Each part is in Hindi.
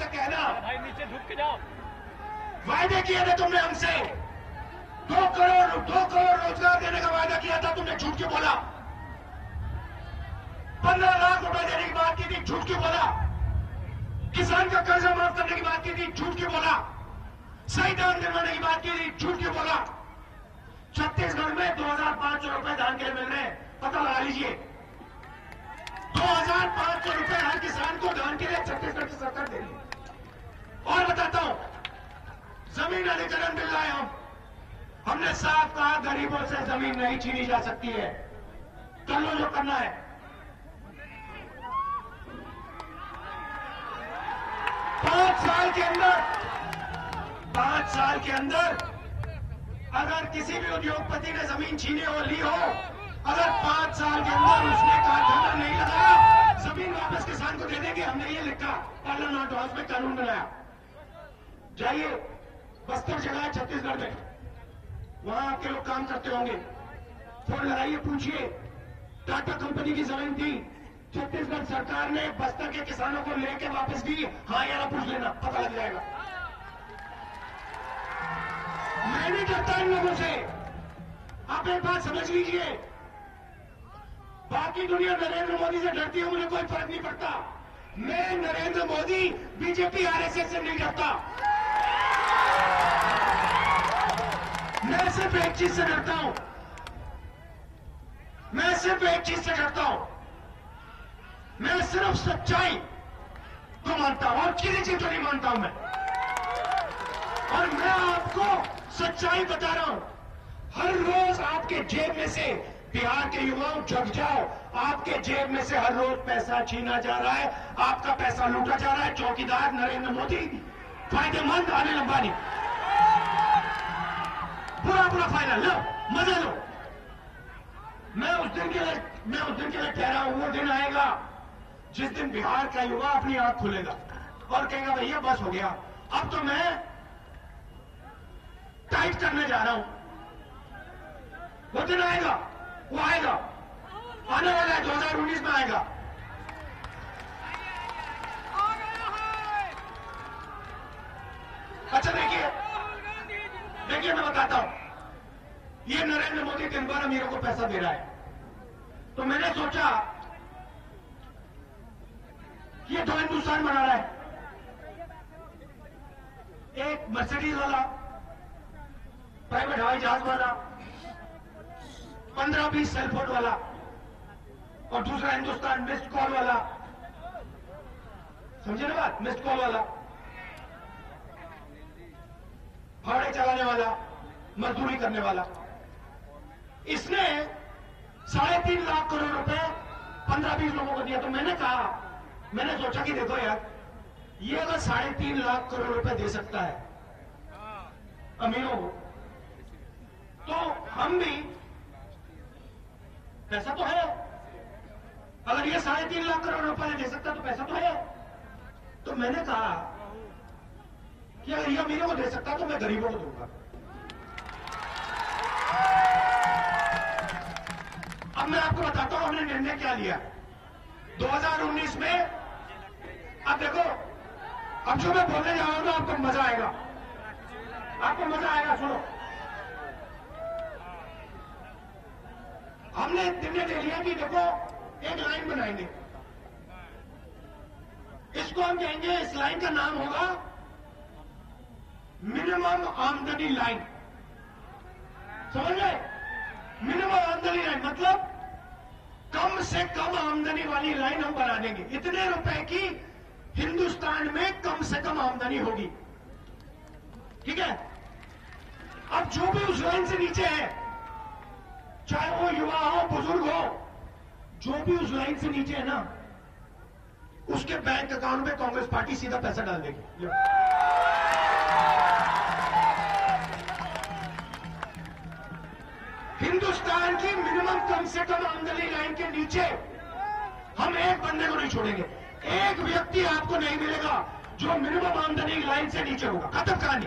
से कहना, भाई नीचे झुक के जाओ। वायदे किए थे तुमने हमसे, 2 करोड़ रोजगार देने का वायदा किया था, तुमने झूठ क्यों बोला? 15 लाख रुपए देने की बात की थी, झूठ क्यों बोला? किसान का कर्जा माफ करने की बात की थी, झूठ क्यों बोला? सही दाम दिलवाने की बात की थी, झूठ क्यों बोला? छत्तीसगढ़ में 2500 रुपए धान के लिए मिल रहे हैं, पता लगा लीजिए। 2500 रुपए हर किसान को धान के लिए छत्तीसगढ़ की सरकार दे रही है। और बताता हूं, जमीन अधिग्रहण मिल रहा है। हमने साफ कहा, गरीबों से जमीन नहीं छीनी जा सकती है, कर लो जो करना है। 5 साल के अंदर अगर किसी भी उद्योगपति ने जमीन छीनी हो, ली हो, अगर 5 साल के अंदर उसने कारखाना नहीं लगाया, जमीन वापस किसान को दे देंगे। हमने ये लिखा, पार्लियामेंट हाउस में कानून बनाया। जाइए, बस्तर जगह है छत्तीसगढ़ में, वहां आपके लोग काम करते होंगे, फोन लगाइए, पूछिए। टाटा कंपनी की जमीन थी, छत्तीसगढ़ सरकार ने बस्तर के किसानों को लेके वापस दी। हाँ या ना पूछ लेना, पता लग जाएगा। मैं नहीं डरता इन लोगों से। आप एक बात समझ लीजिए, बाकी दुनिया नरेंद्र मोदी से डरती है, मुझे कोई फर्क नहीं पड़ता। मैं नरेंद्र मोदी, बीजेपी, आरएसएस से नहीं डरता। मैं सिर्फ एक चीज से डरता हूं, मैं सिर्फ एक चीज से डरता हूं, मैं सिर्फ सच्चाई को मानता हूं और किसी चीज को नहीं मानता हूं मैं। और मैं आपको सच्चाई बता रहा हूं, हर रोज आपके जेब में से, बिहार के युवाओं जग जाओ, आपके जेब में से हर रोज पैसा छीना जा रहा है, आपका पैसा लूटा जा रहा है। चौकीदार नरेंद्र मोदी, फायदेमंद अनिल अंबानी, पूरा फायदा लो, मजा लो। मैं उस दिन के लिए कह रहा हूं, वो दिन आएगा जिस दिन बिहार का युवा अपनी आंख खुलेगा और कहेगा भैया बस हो गया, अब तो मैं टाइट करने जा रहा हूं। वो दिन आएगा, वो आएगा, आने वाला है, 2019 में आएगा। अच्छा देखिए मैं बताता हूं, ये नरेंद्र मोदी दिन भर अमीरों को पैसा दे रहा है, तो मैंने सोचा ये तो हिंदुस्तान बना रहा है। एक मर्सिडीज वाला, प्राइवेट हवाई जहाज वाला, 15-20 सेलफोन वाला, और दूसरा हिंदुस्तान मिस्ड कॉल वाला। समझे ना बात? मिस्ड कॉल वाला, भाड़े चलाने वाला, मजदूरी करने वाला। इसने 3.5 लाख करोड़ रुपए 15-20 लोगों को दिया। तो मैंने सोचा कि देखो यार, ये अगर 3.5 लाख करोड़ रुपए दे सकता है अमीरों को, तो हम भी, पैसा तो है, अगर ये 3.5 लाख करोड़ रुपए दे सकता तो पैसा तो है। तो मैंने कहा कि अगर ये अमीरों को दे सकता तो मैं गरीबों को दूंगा। अब मैं आपको बताता हूं हमने निर्णय क्या लिया 2019 में। अब देखो, अब जो मैं बोलने जा रहा हूं ना, आपको मजा आएगा, आपको मजा आएगा। सुनो, हमने निर्णय ले लिया कि देखो एक लाइन बनाएंगे, इसको हम कहेंगे, इस लाइन का नाम होगा मिनिमम आमदनी लाइन। समझ गए? मिनिमम आमदनी लाइन मतलब कम से कम आमदनी वाली लाइन हम बना देंगे। इतने रुपए की हिंदुस्तान में कम से कम आमदनी होगी, ठीक है? अब जो भी उस लाइन से नीचे है, चाहे वो युवा हो, बुजुर्ग हो, जो भी उस लाइन से नीचे है ना, उसके बैंक अकाउंट में कांग्रेस पार्टी सीधा पैसा डाल देगी। हिंदुस्तान की मिनिमम कम से कम आमदनी लाइन के नीचे हम एक बंदे को नहीं छोड़ेंगे। एक व्यक्ति आपको नहीं मिलेगा जो मिनिमम आमदनी लाइन से नीचे होगा। खत्म कहानी।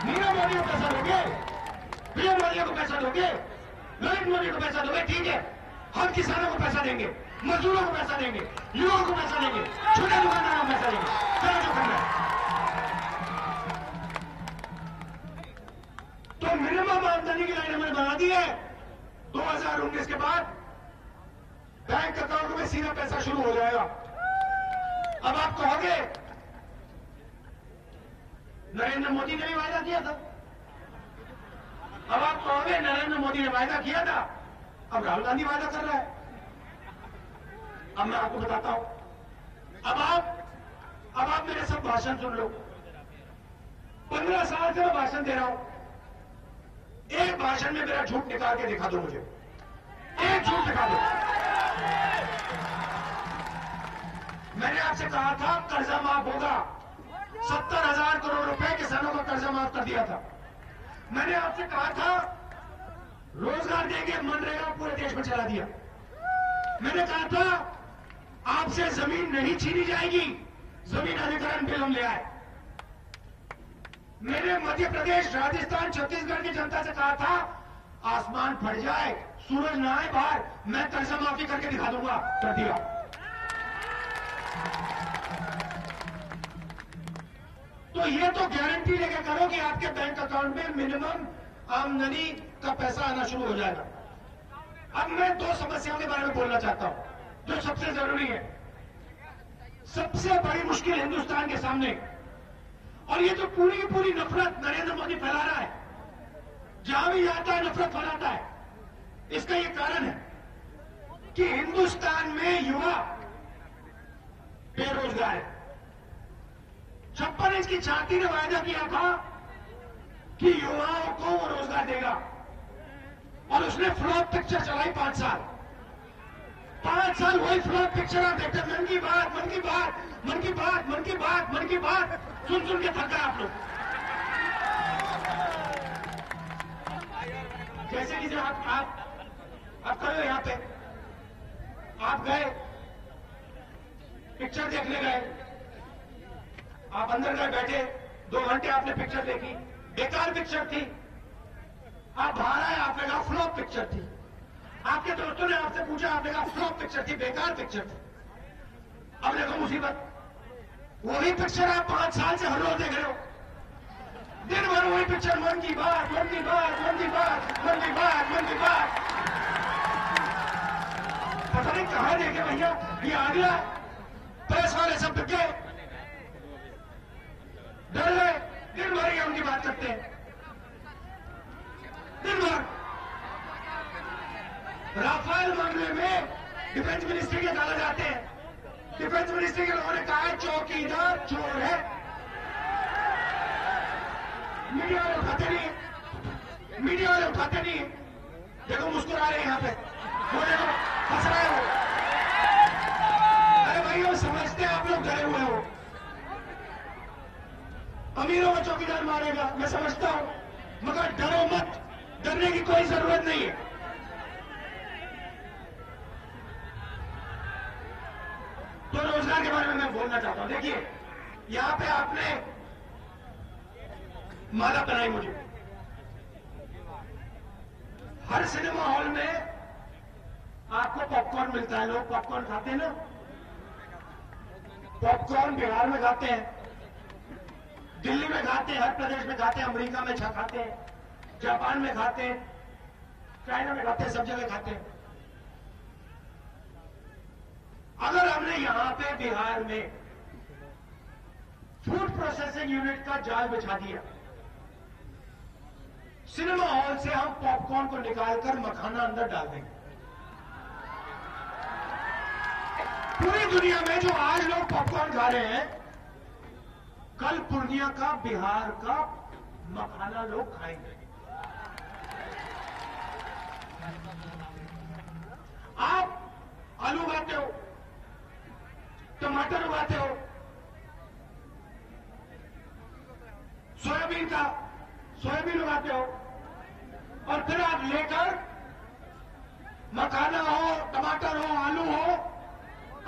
नीरव मोदी को पैसा दोगे, पीएम मोदी को पैसा दोगे, नरेंद्र मोदी को पैसा दोगे, ठीक है। हम किसानों को पैसा देंगे, मजदूरों को पैसा देंगे, युवाओं को पैसा देंगे, छोटे दुकानदार होगा। अब आप कहोगे नरेंद्र मोदी ने भी वायदा किया था। अब आप कहोगे नरेंद्र मोदी ने वायदा किया था, अब राहुल गांधी वायदा कर रहा है। अब मैं आपको बताता हूं, अब आप मेरे सब भाषण सुन लो। 15 साल से मैं भाषण दे रहा हूं, एक भाषण में मेरा झूठ निकाल के दिखा दो मुझे, एक झूठ दिखा दो। मैंने आपसे कहा था कर्जा माफ होगा, 70,000 करोड़ रुपए किसानों का कर्जा माफ कर दिया था। मैंने आपसे कहा था रोजगार देंगे, मनरेगा पूरे देश में चला दिया। मैंने कहा था आपसे जमीन नहीं छीनी जाएगी, जमीन अधिग्रहण बिल हम ले आए। मैंने मध्य प्रदेश, राजस्थान, छत्तीसगढ़ की जनता से कहा था आसमान फट जाए, सूरज ना आए बाहर, मैं कर्जा माफी करके दिखा दूंगा, कर दिया। तो ये तो गारंटी लेके करो कि आपके बैंक अकाउंट में मिनिमम आमदनी का पैसा आना शुरू हो जाएगा। अब मैं 2 समस्याओं के बारे में बोलना चाहता हूं जो सबसे जरूरी है। सबसे बड़ी मुश्किल हिंदुस्तान के सामने, और ये तो पूरी की पूरी नफरत नरेंद्र मोदी फैला रहा है, जहां भी जाता है नफरत फैलाता है। इसका ये कारण है कि हिंदुस्तान में युवा बेरोजगार है। 56 इंच की छाती ने वायदा किया था कि युवाओं को वो रोजगार देगा, और उसने फ्लॉप पिक्चर चलाई 5 साल। 5 साल वही फ्लॉप पिक्चर आप देखते, मन की बात, मन की बात, मन की बात, मन की बात, मन की बात, सुन सुन के थक गए आप लोग। जैसे कि आप करो यहां पे, आप गए पिक्चर देखने गए, आप अंदर गए बैठे, 2 घंटे आपने पिक्चर देखी, बेकार पिक्चर थी। आप बाहर आए, आपने कहा फ्लॉप पिक्चर थी। आपके दोस्तों ने आपसे पूछा, आपने कहा फ्लॉप पिक्चर थी, बेकार पिक्चर थी। अब देखो मुसीबत, वही पिक्चर आप 5 साल से हर रोज देख रहे हो, दिन भर वही पिक्चर, मन की बात, मन की बात, मन की बात, मन की बात, मन की बात। पता नहीं कहां देखे भैया, ये आ गया, प्रेस वाले सब बिक गए, डर गए, दिन भर ये उनकी बात करते हैं, दिन भर। राफेल मामले में डिफेंस मिनिस्ट्री के कागज जाते हैं, डिफेंस मिनिस्ट्री के लोगों ने कहा है चौकीदार चोर है, मीडिया वाले उठाते नहीं है, मीडिया वाले उठाते नहीं है। देखो मुस्कुरा रहे हैं यहां पे, वो देखो हंस रहे हो। अरे भाई वो समझते हैं आप लोग डरे हुए हो, अमीरों का चौकीदार मारेगा, मैं समझता हूं, मगर डरो मत, डरने की कोई जरूरत नहीं है। तो रोजगार के बारे में मैं बोलना चाहता हूं। देखिए यहां पे आपने माला बनाई मुझे, हर सिनेमा हॉल में आपको पॉपकॉर्न मिलता है, लोग पॉपकॉर्न खाते हैं ना, पॉपकॉर्न बिहार में खाते हैं, दिल्ली में खाते हैं, हर प्रदेश में खाते हैं, अमेरिका में खाते हैं, जापान में खाते हैं, चाइना में खाते हैं, सब जगह खाते हैं। अगर हमने यहां पे बिहार में फूड प्रोसेसिंग यूनिट का जाल बिछा दिया, सिनेमा हॉल से हम पॉपकॉर्न को निकालकर मखाना अंदर डाल देंगे। पूरी दुनिया में जो आज लोग पॉपकॉर्न खा रहे हैं, कल पूर्णिया का, बिहार का मखाना लोग खाएंगे। आप आलू उगाते हो, टमाटर उगाते हो, सोयाबीन उगाते हो, और फिर आप लेकर मखाना हो, टमाटर हो, आलू हो,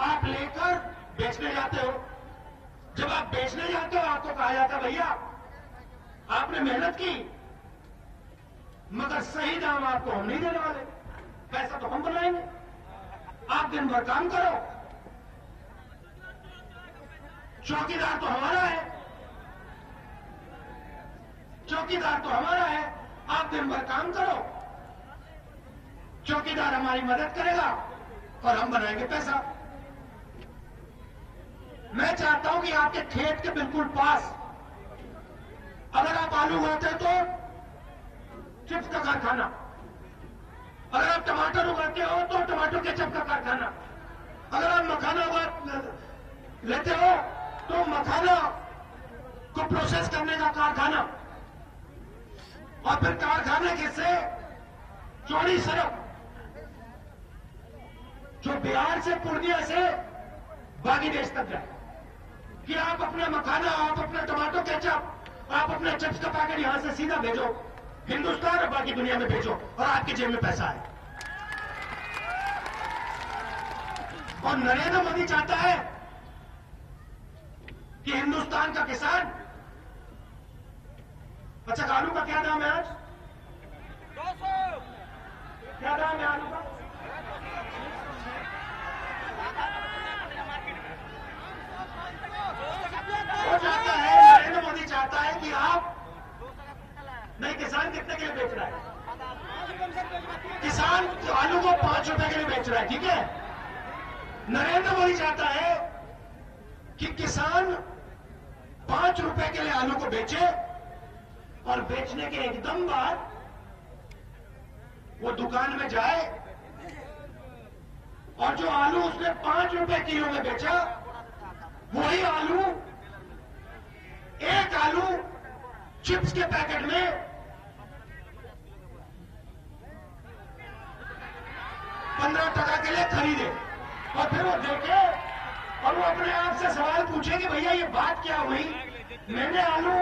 आप लेकर बेचने जाते हो। जब आप बेचने जाते हो आपको कहा जाता है भैया आपने मेहनत की, मगर सही दाम आपको हम नहीं देने वाले, पैसा तो हम बनाएंगे, आप दिन भर काम करो, चौकीदार तो हमारा है, चौकीदार तो हमारा है, आप दिन भर काम करो, चौकीदार हमारी मदद करेगा और हम बनाएंगे पैसा। कि आपके खेत के बिल्कुल पास अगर आप आलू उगाते तो चिप्स का कारखाना, अगर आप टमाटर उगाते हो तो टमाटर केचप का कारखाना, अगर आप मखाना उगा लेते हो तो मखाना को प्रोसेस करने का कारखाना, और फिर कारखाने के से चौड़ी सड़क जो बिहार से पूर्णिया से बाकी देश तक जाए, कि आप अपना मखाना, आप अपना टमाटो केचप, आप अपना चिप्स का पैकेट यहां से सीधा भेजो हिंदुस्तान और बाकी दुनिया में भेजो और आपकी जेब में पैसा है। और नरेंद्र मोदी चाहता है कि हिंदुस्तान का किसान, अच्छा आलू का क्या दाम है आज? 200। क्या दाम है आलू का? वो चाहता है, नरेंद्र मोदी चाहता है कि आप नहीं, किसान कितने के लिए बेच रहा है? किसान आलू को 5 रुपए के लिए बेच रहा है, ठीक है? नरेंद्र मोदी चाहता है कि किसान 5 रुपए के लिए आलू को बेचे और बेचने के एकदम बाद वो दुकान में जाए और जो आलू उसने 5 रुपए किलो में बेचा, वही आलू, एक आलू चिप्स के पैकेट में 15 टका के लिए खरीदे और फिर वो देखे और वो अपने आप से सवाल पूछे कि भैया ये बात क्या हुई, मैंने आलू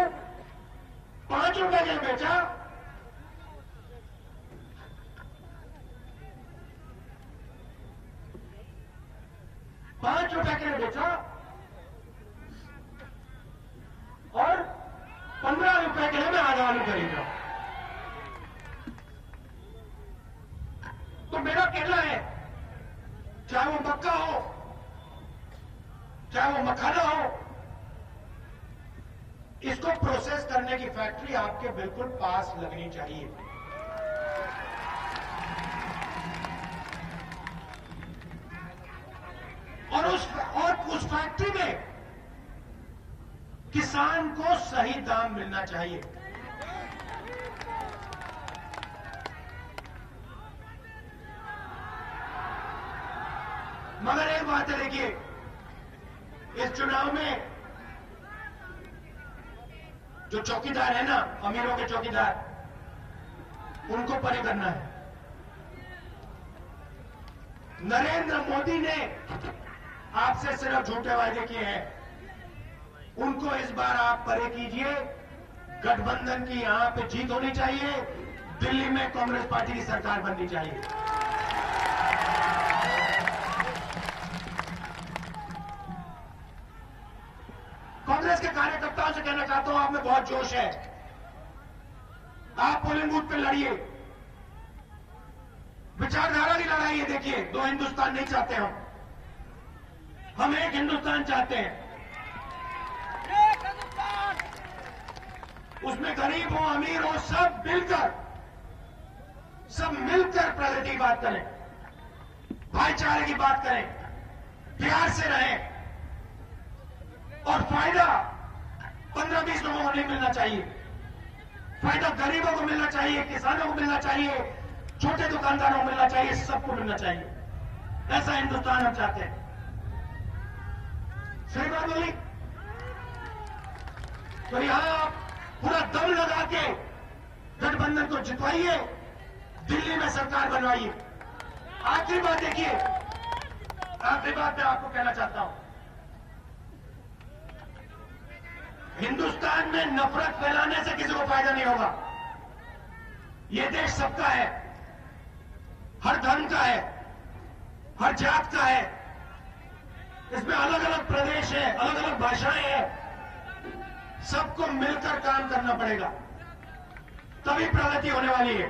5 रुपए के लिए बेचा, ₹5 के लिए बेचा और 15 रुपए के लिए मैं आधा आलू खरीद रहा हूं। तो मेरा कहना है, चाहे वो मक्का हो, चाहे वो मखाना हो, इसको प्रोसेस करने की फैक्ट्री आपके बिल्कुल पास लगनी चाहिए। और उस फैक्ट्री में किसान को सही दाम मिलना चाहिए। मगर एक बात है, देखिए, इस चुनाव में जो चौकीदार है ना, अमीरों के चौकीदार, उनको परे करना है। नरेंद्र मोदी ने आपसे सिर्फ झूठे वायदे किए हैं, उनको इस बार आप परे कीजिए। गठबंधन की यहां पे जीत होनी चाहिए, दिल्ली में कांग्रेस पार्टी की सरकार बननी चाहिए। कांग्रेस के कार्यकर्ताओं से कहना चाहता हूं, आप में बहुत जोश है, आप पोलिंग बूथ पे लड़िए, विचारधारा की लड़ाई है। देखिए, 2 हिंदुस्तान नहीं चाहते हम एक हिंदुस्तान चाहते हैं, उसमें गरीब हो, अमीर हो, सब मिलकर प्रगति की बात करें, भाईचारे की बात करें, प्यार से रहें। और फायदा 15-20 लोगों को नहीं मिलना चाहिए, फायदा गरीबों को मिलना चाहिए, किसानों को मिलना चाहिए, छोटे दुकानदारों को मिलना चाहिए, सबको मिलना चाहिए। ऐसा हिंदुस्तान हम चाहते हैं। सही बात बोली? तो यहां आप पूरा दम लगा के गठबंधन को जितवाइए, दिल्ली में सरकार बनवाइए। आखिरी बात देखिए, आखिरी बात मैं आपको कहना चाहता हूं, हिंदुस्तान में नफरत फैलाने से किसी को फायदा नहीं होगा। यह देश सबका है, हर धर्म का है, हर जात का है, इसमें अलग अलग प्रदेश है, अलग अलग भाषाएं हैं, सबको मिलकर काम करना पड़ेगा, तभी प्रगति होने वाली है।